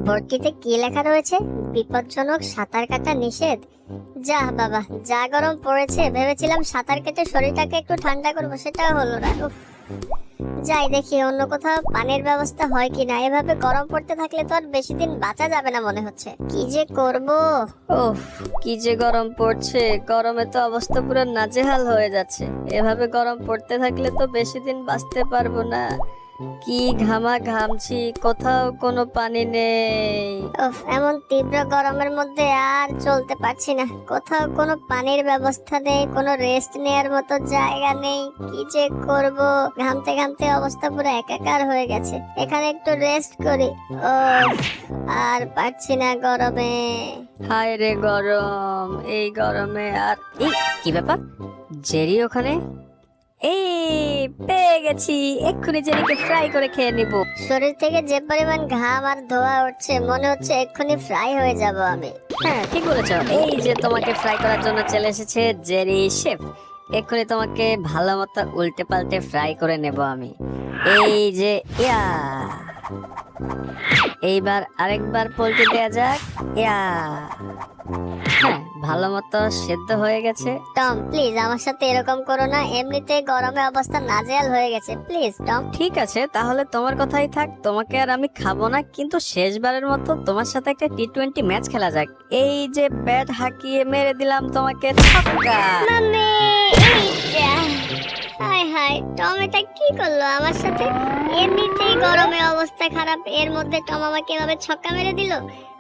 বোর্ডটিতে কি লেখা রয়েছে? বিপজ্জনক, সাঁতার কাটা নিষেধ। যা বাবা, যা গরম পড়েছে, ভেবেছিলাম সাঁতার কেটে শরীরটাকে একটু ঠান্ডা করবো, সেটাও হলো না। উফ, যাই দেখি অন্য কোথাও পানির ব্যবস্থা হয় কিনা। এভাবে গরম পড়তে থাকলে তো আর বেশি দিন বাঁচা যাবে না মনে হচ্ছে। কি যে করব। ওফ, কি যে গরম পড়ছে, গরমে তো অবস্থা পুরো নাজেহাল হয়ে যাচ্ছে। এভাবে গরম পড়তে থাকলে তো বেশি দিন বাঁচতে পারবো না। কি ঘামা ঘামছি, কোথাও কোনো পানি নেই। উফ, এমন তীব্র গরমের মধ্যে আর চলতে পারছি না। কোথাও কোনো পানির ব্যবস্থা নেই, কোনো রেস্ট নেয়ার মতো জায়গা নেই। কি যে করব, ঘামতে ঘামতে অবস্থা পুরো একাকার হয়ে গেছে। এখানে একটু রেস্ট করি। ও, আর পারছি না গরমে। হায় রে গরম, এই গরমে আর কি ব্যাপার, জেরি ওখানে? এই পেয়ে গেছি, এক্ষুনি জেরিকে ফ্রাই করে খেয়ে নিব। শরীর থেকে যে পরিমাণ ঘাম আর ধোয়া উঠছে, মনে হচ্ছে এক্ষুনি ফ্রাই হয়ে যাব আমি। হ্যাঁ ঠিক বলেছো, এই যে তোমাকে ফ্রাই করার জন্য চলে এসেছে জেরি শেফ। এক্ষুনি তোমাকে ভালো মতো উল্টে পাল্টে ফ্রাই করে নেব আমি। এই যে ইয়া, এইবার আরেকবার পল্টে দেয়া যাক। ইয়া, হ্যাঁ ভালো মতো সেদ্ধ হয়ে গেছে। টম প্লিজ আমার সাথে এরকম করো না, এমনিতেই গরমে অবস্থা নাজেহাল হয়ে গেছে। Please Tom. ঠিক আছে, তাহলে তোমার কথাই থাক, তোমাকে আর আমি খাবো না, কিন্তু শেষবারের মতো তোমার সাথে একটা টি-20 ম্যাচ খেলা যাক। এই যে ব্যাট হাঁকিয়ে মেরে দিলাম তোমাকে ছক্কা। মাম্মি, এই যা। হায় হায়, টম এটা কি করলো আমার সাথে? এমনিতেই গরমে অবস্থা খারাপ, এর মধ্যে টম আমাকে এভাবে ছক্কা মেরে দিল।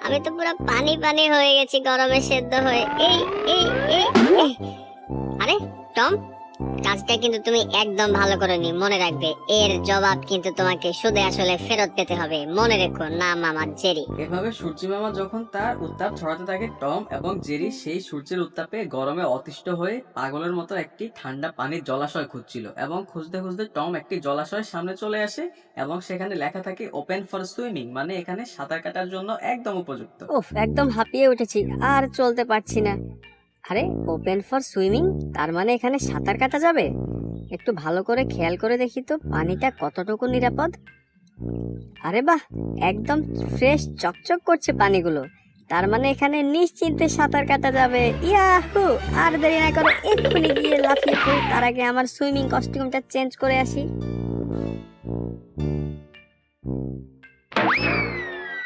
আমি তো পুরো পানি পানি হয়ে গেছি গরমে সেদ্ধ হয়ে। এই এই এই এই। আরে টম, কাজটা কিন্তু তুমি একদম ভালো করে নি, মনে রাখবে। এর জবাব কিন্তু তোমাকে সুদে আসলে ফেরত পেতে হবে, মনে রেখো। নাম আমার জেরি। এভাবে সূর্যি মামা যখন তার উত্তাপ ছড়াতে থাকে, টম এবং জেরি সেই সূর্যের উত্তাপে গরমে অতিষ্ঠ হয়ে পাগলের মতো একটি ঠান্ডা পানির জলাশয় খুঁজছিল। এবং খুঁজতে খুঁজতে টম একটি জলাশয়ের সামনে চলে আসে এবং সেখানে লেখা থাকে ওপেন ফর সুইমিং, মানে এখানে সাঁতার কাটার জন্য একদম উপযুক্ত। উফ, একদম হাঁপিয়ে উঠেছি, আর চলতে পারছি না। আরে ওপেন ফর সুইমিং, তার মানে এখানে সাঁতার কাটা যাবে? একটু ভালো করে খেয়াল করে দেখি তো পানিটা কতটুকু নিরাপদ। আরে বাহ, একদম ফ্রেশ চকচক করছে পানিগুলো। তার মানে এখানে নিশ্চিন্তে সাঁতার কাটা যাবে। ইয়াহু, আর দেরি না করে এক্ষুনি গিয়ে লাফিয়ে পড়ি। তার আগে আমার সুইমিং কস্টিউমটা চেঞ্জ করে আসি।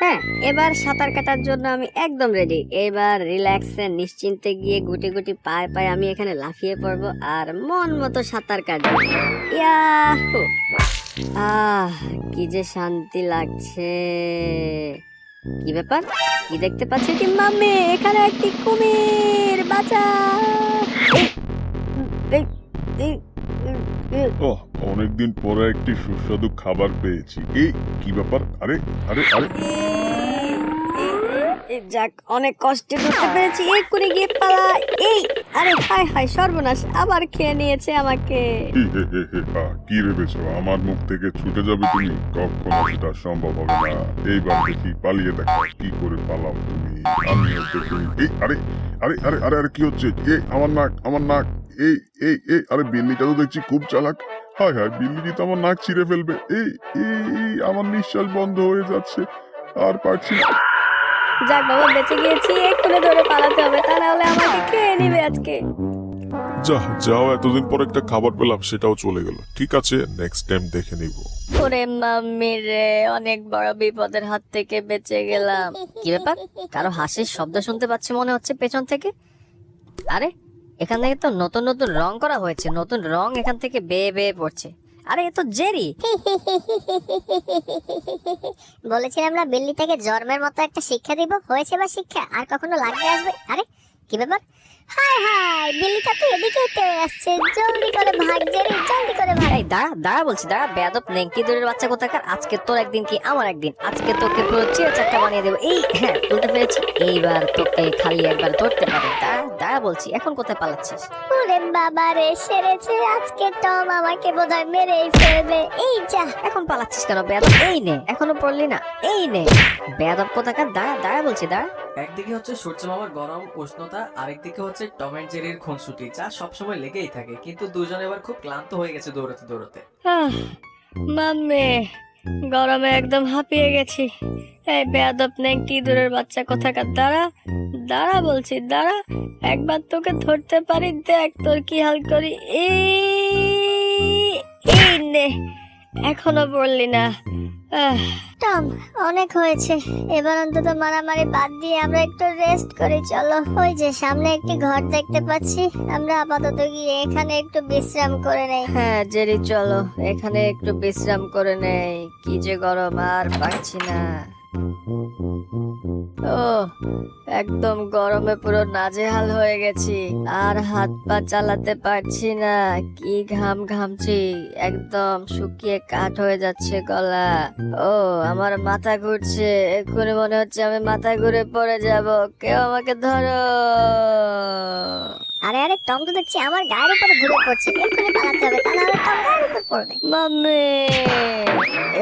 হ্যাঁ, এবার সাঁতার কাটার জন্য আমি একদম রেডি। এবার রিল্যাক্সে নিশ্চিন্তে গিয়ে গুটি গুটি পায়ে পায়ে আমি এখানে লাফিয়ে পড়বো আর মন মতো সাঁতার কাটবো। ইয়াহু, আহ কি যে শান্তি লাগছে। কি ব্যাপার, কি দেখতে পাচ্ছি কি মাম্মি? এখানে একটি কুমির, বাঁচাও। এই, এই, এই, ওহ, অনেকদিন পরে একটি সুস্বাদু খাবার পেয়েছি। এই কি ব্যাপার? আরে আরে আরে যাক, অনেক কষ্টে ধরতে পেরেছি, এক্ষুনি গিয়ে পালা। এই, আরে হায় হায় সর্বনাশ, আবার খেয়ে নিয়েছে আমাকে। কি ভেবেছো আমার মুখ থেকে ছুটে যাবে তুমি? কখনো সেটা সম্ভব হবে না। এইবার দেখি পালিয়ে দেখো কি করে পালাও তুমি। আমিও দেখি। এই আরে আরে আরে আরে আরে কি হচ্ছে? এই আমার নাক, আমার নাক। এই এই এই আরে বিল্লিটা তো দেখছি খুব চালাক। হায় হায়, বিল্লিটি তো আমার নাক ছিঁড়ে ফেলবে। এই এই এই, আমার নিঃশ্বাস বন্ধ হয়ে যাচ্ছে, আর পারছি না। যাক বাবা, বেঁচে গিয়েছি, এক্ষুনি ধরে পালাতে হবে, তা না হলে আমাকে খেয়ে নিবে আজকে। যাও, এতদিন পর একটা খাবার পেলাম, সেটাও চলে গেল। ঠিক আছে, নেক্সট টাইম দেখে নিব। ওরে মাম্মি রে, অনেক বড় বিপদের হাত থেকে বেঁচে গেলাম। কি ব্যাপার, কারো হাসির শব্দ শুনতে পাচ্ছি মনে হচ্ছে পেছন থেকে। আরে এখান থেকে তো নতুন নতুন রং করা হয়েছে, নতুন রং এখান থেকে বেয়ে বেয়ে পড়ছে। আরে এ তো জেরি। বলেছিলাম না বিল্লিটাকে জন্মের মতো একটা শিক্ষা দিব, হয়েছে বা শিক্ষা, আর কখনো লাগবে আসবে। আরে কি ব্যাপার? হায় হায়, বিল্লিটা তো এদিকে তেড়ে আসছে। জলদি করে ভাগ জেরি, জলদি করে ভাগ। এই দাঁড়া দাঁড়া বলছি, দাঁড়া বেয়াদব নেংটি দূরের বাচ্চা কোথাকার। আজকে তোর একদিন কি আমার একদিন, আজকে তোকে পুরো চিড়ে চারটা বানিয়ে দেবো। এই হ্যাঁ, তুলতে পেরেছি, এইবার তোকে খালি একবার ধরতে পারে। দাঁড়া দাঁড়া বলছি, এখন কোথায় পালাচ্ছিস? ওরে বাবা রে, সেরেছে আজকে। টম আমাকে বোধহয় মেরেই ফেলবে। এই যা। এখন পালাচ্ছিস কেন বেয়াদব? এই নে, এখনো পড়লি না, এই নে বেয়াদব কোথাকার। দাঁড়া দাঁড়া বলছি, দাঁড়া। একদিকে হচ্ছে সূর্য মামার গরম উষ্ণতা, আরেকদিকে হচ্ছে টম এন্ড জেরির খুনসুটি, যা সবসময় লেগেই থাকে। কিন্তু দুজন এবার খুব ক্লান্ত হয়ে গেছে দৌড়াতে দৌড়াতে। মাম্মি, গরমে একদম হাঁপিয়ে গেছি। এই বেয়াদব নেংটি ইঁদুরের বাচ্চা কোথাকার, দাঁড়া দাঁড়া বলছি, দাঁড়া, একবার তোকে ধরতে পারি, দেখ তোর কি হাল করি। এই নে, এখনো পড়লি না। আহ, টম, অনেক হয়েছে, এবার অন্তত মারামারি বাদ দিয়ে আমরা একটু রেস্ট করি। চলো, ওই যে সামনে একটি ঘর দেখতে পাচ্ছি, আমরা আপাতত গিয়ে এখানে একটু বিশ্রাম করে নেই। হ্যাঁ জেরি, চলো এখানে একটু বিশ্রাম করে নেই, কি যে গরম, আর পারছি না। ও, একদম গরমে পুরো নাজেহাল হয়ে গেছি, আর হাত পা চালাতে পারছি না, কি ঘাম ঘামছি, একদম শুকিয়ে কাঠ হয়ে যাচ্ছে গলা। ও, আমার মাথা ঘুরছে, এক্ষুনি মনে হচ্ছে আমি মাথা ঘুরে পড়ে যাব, কেউ আমাকে ধরো। আরে আরে, টম তো দেখছি আমার গায়ের উপরে ঘুরে পড়ছে, এক্ষুনি পালাতে হবে, তা নাহলে টম গায়ের উপর পড়বে। মাম্মি,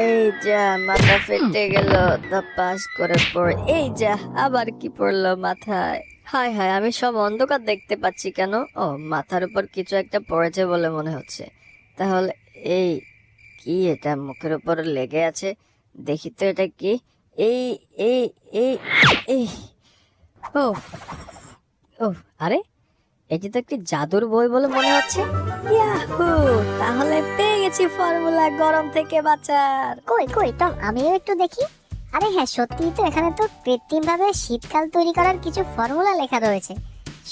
এই যা মাথা ফেটে গেল, ধপাস করে পড়ে, এই যা আবার কি পড়লো মাথায়। হায় হায়, আমি সব অন্ধকার দেখতে পাচ্ছি কেন? ও, মাথার উপর কিছু একটা পড়েছে বলে মনে হচ্ছে। তাহলে এই কি, এটা মুখের উপর লেগে আছে, দেখি তো এটা কি। এই এই এই এই ও ও, আরে এটি তো একটি জাদুর বই বলে মনে হচ্ছে। ইয়াহু, তাহলে পেয়ে গেছি ফর্মুলা গরম থেকে বাঁচার। কই কই টম, আমিও একটু দেখি। আরে হ্যাঁ, সত্যিই তো, এখানে তো কৃত্রিম ভাবে শীতকাল তৈরি করার কিছু ফর্মুলা লেখা রয়েছে।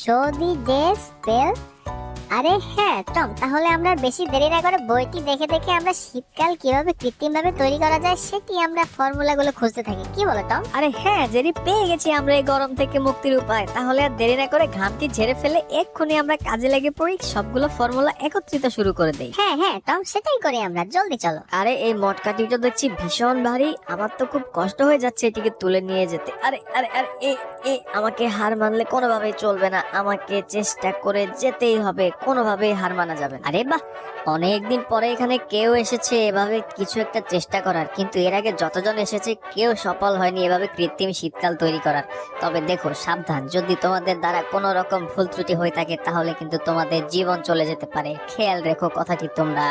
Show the day spell. আরে হ্যাঁ টম, তাহলে আমরা বেশি দেরি না করে বইটি দেখে দেখে আমরা শীতকাল কিভাবে কৃত্রিম ভাবে তৈরি করা যায় সেটি আমরা ফর্মুলাগুলো খুঁজতে থাকি, কি বলো টম? আরে হ্যাঁ জেরি, পেয়ে গেছি আমরা এই গরম থেকে মুক্তির উপায়। তাহলে আর দেরি না করে ঘামটি ঝেড়ে ফেলে এক্ষুনি আমরা কাজে লেগে পড়ি, সবগুলো ফর্মুলা একত্রিত শুরু করে দেই। হ্যাঁ হ্যাঁ টম, সেটাই করি আমরা, জলদি চলো। আরে এই মটকাটিটা দেখছি ভীষণ ভারী, আমার তো খুব কষ্ট হয়ে যাচ্ছে এটিকে তুলে নিয়ে যেতে। আরে আরে আরে, এই আমাকে হার মানলে কোনোভাবেই চলবে না, আমাকে চেষ্টা করে যেতেই হবে, কোনোভাবেই হার মানা যাবে না। আরে বাহ, অনেকদিন পরে এখানে কেউ এসেছে এভাবে কিছু একটা চেষ্টা করার, কিন্তু এর আগে যতজন এসেছে কেউ সফল হয়নি এভাবে কৃত্রিম শীতকাল তৈরি করার। তবে দেখো, সাবধান, যদি তোমাদের দ্বারা কোনো রকম ভুল ত্রুটি হয়ে থাকে তাহলে কিন্তু তোমাদের জীবন চলে যেতে পারে, খেয়াল রেখো কথাটি তোমরা,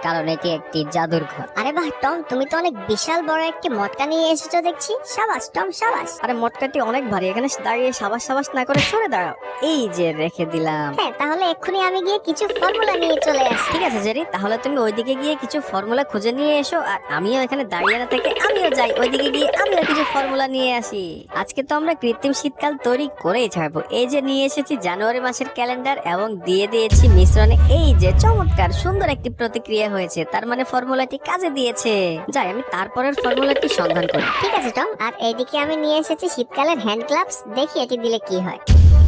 কারণ এটি একটি জাদুর ঘর। আরে বাহ টম, তুমি তো অনেক বিশাল বড় একটি মটকা নিয়ে এসেছো দেখছি, সাবাস টম সাবাস। আরে মটকাটি অনেক ভারী, এখানে দাঁড়িয়ে সাবাস সাবাস না করে সরে দাঁড়াও। এই যে রেখে দিলাম। হ্যাঁ, তাহলে এক্ষুনি আমি গিয়ে কিছু ফর্মুলা নিয়ে চলে আসি। ঠিক আছে জেরি, তাহলে তুমি ওইদিকে গিয়ে কিছু ফর্মুলা খুঁজে নিয়ে এসো, আর আমিও এখানে দাঁড়িয়ে না থেকে আমিও যাই ওইদিকে গিয়ে আমিও কিছু ফর্মুলা নিয়ে আসি। আজকে তো আমরা কৃত্রিম শীতকাল তৈরি করেই ছাড়বো। এই যে নিয়ে এসেছি জানুয়ারি মাসের ক্যালেন্ডার এবং দিয়ে দিয়েছি মিশ্রণে, এই যে চমৎকার সুন্দর একটি প্রতিক্রিয়া হয়েছে, তার মানে ফর্মুলাটি কাজে দিয়েছে। যাই আমি তারপরের ফর্মুলাটি সন্ধান করি। ঠিক আছে টম, আর এইদিকে আমি নিয়ে এসেছি শীতকালের হ্যান্ড গ্লাভস, দেখি এটি দিলে কি হয়।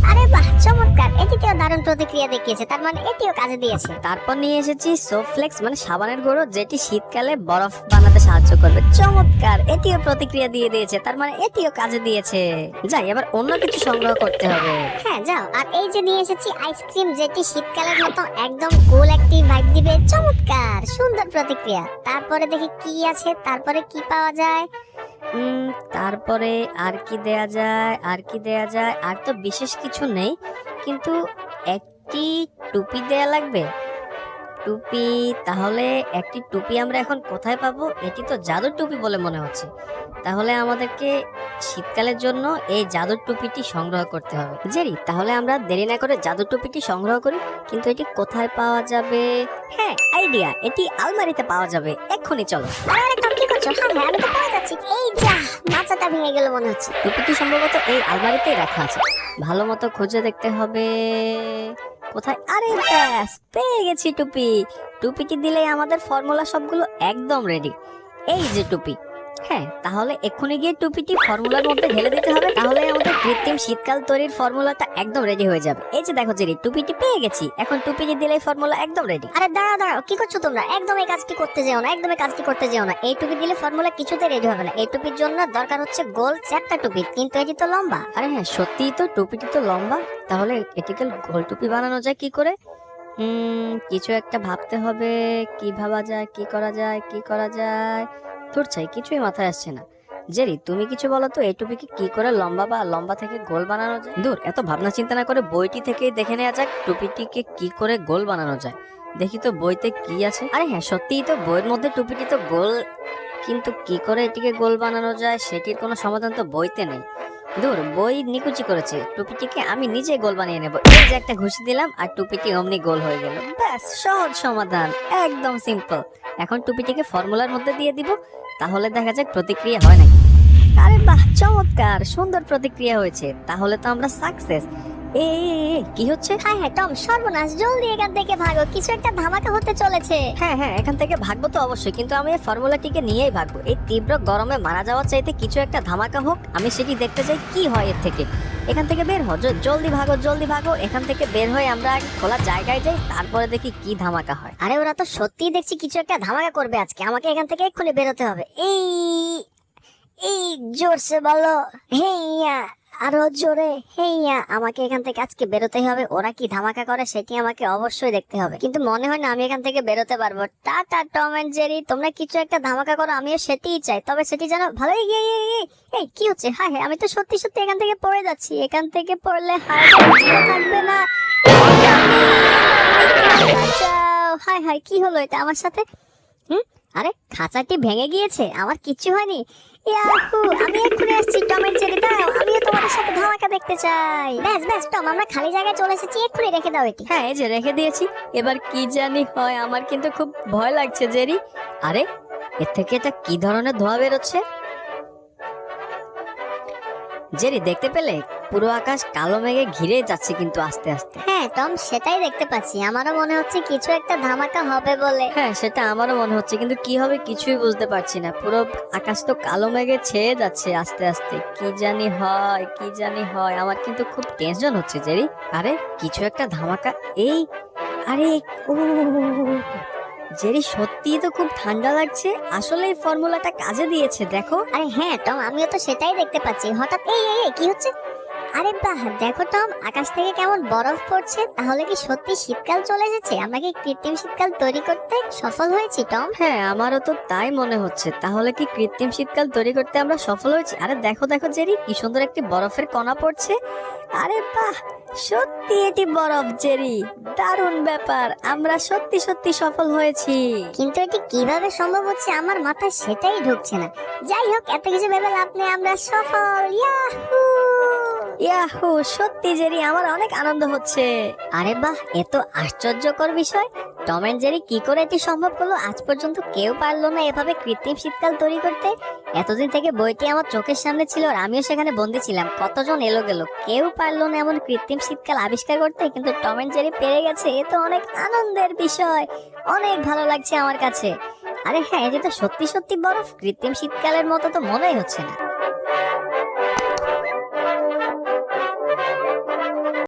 আরে বাহ, চমৎকার, এটিতেও দারুণ প্রতিক্রিয়া দেখিয়েছে, তার মানে এটিও কাজে দিয়েছে। তারপর নিয়ে এসেছি সোপ ফ্লেক্স, মানে সাবানের গুঁড়ো, যেটি শীতকালে বরফ বানাতে সাহায্য করবে। চমৎকার, এটিও প্রতিক্রিয়া দিয়ে দিয়েছে, তার মানে এটিও কাজে দিয়েছে। যাই এবার অন্য কিছু সংগ্রহ করতে হবে। হ্যাঁ যাও, আর এই যে নিয়ে এসেছি আইসক্রিম, যেটি শীতকালের মতো একদম কুল একটি ভাইব দিবে। চমৎকার, সুন্দর প্রতিক্রিয়া। তারপরে দেখি কি আছে, তারপরে কি পাওয়া যায়। তারপরে আর কি দেয়া যায়, আর কি দেয়া যায়, আর তো বিশেষ কিছু নেই, কিন্তু একটি টুপি দেয়া লাগবে। টুপি, তাহলে একটি টুপি আমরা এখন কোথায় পাবো? এটি তো জাদুর টুপি বলে মনে হচ্ছে, তাহলে আমাদেরকে শীতকালের জন্য এই জাদুর টুপিটি সংগ্রহ করতে হবে। জেরি, তাহলে আমরা দেরি না করে জাদুর টুপিটি সংগ্রহ করি, কিন্তু এটি কোথায় পাওয়া যাবে? হ্যাঁ, আইডিয়া, এটি আলমারিতে পাওয়া যাবে, এক্ষুনি চলো। আরে আরে টম, কি করছো? হ্যাঁ হ্যাঁ, আমি তো পাওয়া যাচ্ছি। এই যা, মাথাটা ভেঙে গেল মনে হচ্ছে। টুপিটি সম্ভবত এই আলমারিতেই রাখা আছে, ভালো মতো খুঁজে দেখতে হবে কোথায়। আরে ব্যাস, পেয়ে গেছি টুপি। টুপিটি দিলেই আমাদের ফর্মুলা সবগুলো একদম রেডি। এই যে টুপি। হ্যাঁ, তাহলে এক্ষুনি গিয়ে টুপিটি ফর্মুলার মধ্যে ঢেলে দিতে হবে, তাহলে আমাদের কৃত্রিম শীতকাল তৈরির ফর্মুলাটা একদম রেডি হয়ে যাবে। এই যে দেখো জেরি, টুপিটি পেয়ে গেছি, এখন টুপিটি দিলেই ফর্মুলা একদম রেডি। আরে দাঁড়াও দাঁড়াও, কি করছো তোমরা? একদম এই কাজটি করতে যেও না, একদম এই কাজটি করতে যেও না। এই টুপি দিলে ফর্মুলা কিছুতে রেডি হবে না। এই টুপির জন্য দরকার হচ্ছে গোল চ্যাপ্টা টুপি, কিন্তু এটি তো লম্বা। আরে হ্যাঁ, সত্যিই তো, টুপিটি তো লম্বা, তাহলে এটিকে গোল টুপি বানানো যায় কি করে? কিছু একটা ভাবতে হবে, কি ভাবা যায়, কি করা যায়, কি করা যায়, তোর চাই কিছুই মাথায় আসছে না। জেরি, তুমি কিছু বলো তো, এই টুপিকে কি করে লম্বা বা লম্বা থেকে গোল বানানো যায়? দূর, এত ভাবনা চিন্তা না করে বইটি থেকেই দেখে নেওয়া যাক টুপিটিকে কি করে গোল বানানো যায়। দেখি তো বইতে কি আছে। আরে হ্যাঁ, সত্যিই তো, বইয়ের মধ্যে টুপিটি তো গোল কিন্তু কি করে এটিকে গোল বানানো যায় সেটির কোনো সমাধান তো বইতে নেই। দূর, বই নিকুচি করেছে, টুপিটিকে আমি নিজে গোল বানিয়ে নেব। এই যে একটা ঘুষি দিলাম আর টুপিটি অমনি গোল হয়ে গেল। ব্যাস, সহজ সমাধান, একদম সিম্পল। এখন টুপিটিকে ফর্মুলার মধ্যে দিয়ে দিব, তাহলে দেখা যাক প্রতিক্রিয়া হয় নাকি। আরে বাহ, চমৎকার, সুন্দর প্রতিক্রিয়া হয়েছে, তাহলে তো আমরা সাকসেস। কি হচ্ছে? হায় হায় টম, সর্বনাশ, জলদি এখান থেকে ভাগো, কিছু একটা ধামাকা হতে চলেছে। হ্যাঁ হ্যাঁ, এখান থেকে ভাগবো তো অবশ্যই, কিন্তু আমি এই ফর্মুলাটিকে নিয়েই ভাগবো। এই তীব্র গরমে মারা যাওয়ার চাইতে কিছু একটা ধামাকা হোক, আমি সেটি দেখতে চাই কি হয় এর থেকে। এখান থেকে বের হও, জলদি ভাগো জলদি ভাগো। এখান থেকে বের হয়ে আমরা আগে খোলা জায়গায় যাই, তারপরে দেখি কি ধামাকা হয়। আরে ওরা তো সত্যিই দেখছি কিছু একটা ধামাকা করবে আজকে, আমাকে এখান থেকে এক্ষুনি বেরোতে হবে। এই এই জোরসে বলো হেইয়া, আরো জোরে হেইয়া। আমাকে এখান থেকে আজকে বেরোতেই হবে, ওরা কি ধামাকা করে সেটি আমাকে অবশ্যই দেখতে হবে, কিন্তু মনে হয় না আমি এখান থেকে বেরোতে পারবো। টাটা টম এন্ড জেরি, তোমরা কিছু একটা ধামাকা করো, আমিও সেটিই চাই, তবে সেটি যেন ভালো। এই কি হচ্ছে? হায় হায়, আমি তো সত্যি সত্যি এখান থেকে পড়ে যাচ্ছি, এখান থেকে পড়লে হায় থাকবে না। বাঁচাও। হায় হায়, কি হলো এটা আমার সাথে? আরে খাঁচাটি ভেঙে গিয়েছে, আমার কিচ্ছু হয়নি। ইয়াহু, আমি এক্ষুনি আসছি টম এন্ড জেরি, দাঁড়াও, আমিও তোমাদের সাথে ধামাকা দেখতে চাই। ব্যাস ব্যাস টম, আমরা খালি জায়গায় চলে এসেছি, এক্ষুনি রেখে দাও এটি। হ্যাঁ, এই যে রেখে দিয়েছি, এবার কি জানি হয়। আমার কিন্তু খুব ভয় লাগছে জেরি। আরে এর থেকে এটা কি ধরনের ধোঁয়া বেরোচ্ছে? জেরি, দেখতে পেলে পুরো আকাশ কালো মেঘে ঘিরে যাচ্ছে কিন্তু আস্তে আস্তে। হ্যাঁ টম, সেটাই দেখতে পাচ্ছি, আমারও মনে হচ্ছে কিছু একটা ধামাকা হবে বলে। হ্যাঁ, সেটা আমারও মনে হচ্ছে, কিন্তু কি হবে কিছুই বুঝতে পারছি না। পুরো আকাশ তো কালো মেঘে ছেয়ে যাচ্ছে আস্তে আস্তে। কি জানি হয়, কি জানি হয়, আমার কিন্তু খুব টেনশন হচ্ছে জেরি। আরে কিছু একটা ধামাকা। এই আরে ও জেরি, সত্যিই তো খুব ঠান্ডা লাগছে, আসলে এই ফর্মুলাটা কাজে দিয়েছে, দেখো। আরে হ্যাঁ টম, আমিও তো সেটাই দেখতে পাচ্ছি। হঠাৎ এই কি হচ্ছে? আরে বাহ, দেখো টম, আকাশ থেকে কেমন বরফ পড়ছে। তাহলে কি সত্যি শীতকাল চলে এসেছে? আমরা কি কৃত্রিম শীতকাল তৈরি করতে সফল হয়েছি টম? হ্যাঁ, আমারও তো তাই মনে হচ্ছে। তাহলে কি কৃত্রিম শীতকাল তৈরি করতে আমরা সফল হয়েছি? আরে দেখো দেখো জেরি, কি সুন্দর একটি বরফের কণা পড়ছে। আরে বাহ, সত্যি এটি বরফ জেরি, দারুণ ব্যাপার, আমরা সত্যি সত্যি সফল হয়েছি। কিন্তু এটি কিভাবে সম্ভব হচ্ছে আমার মাথায় সেটাই ঢুকছে না। যাই হোক, এত কিছু ভেবে লাভ নেই, আমরা সফল। ইয়াহু ইয়াহু, সত্যি জেরি, আমার অনেক আনন্দ হচ্ছে। আরে বাহ, এত আশ্চর্যকর বিষয়। টম এন্ড জেরি কি করে এটি সম্ভব হলো? আজ পর্যন্ত কেউ পারলো না এভাবে কৃত্রিম শীতকাল তৈরি করতে। এতদিন থেকে বইটি আমার চোখের সামনে ছিল আর আমিও সেখানে বন্দি ছিলাম, কতজন এলো গেল, কেউ পারলো না এমন কৃত্রিম শীতকাল আবিষ্কার করতে, কিন্তু টম এন্ড জেরি পেরে গেছে। এ তো অনেক আনন্দের বিষয়, অনেক ভালো লাগছে আমার কাছে। আরে হ্যাঁ, এটা তো সত্যি সত্যি বরফ, কৃত্রিম শীতকালের মতো তো মনেই হচ্ছে না।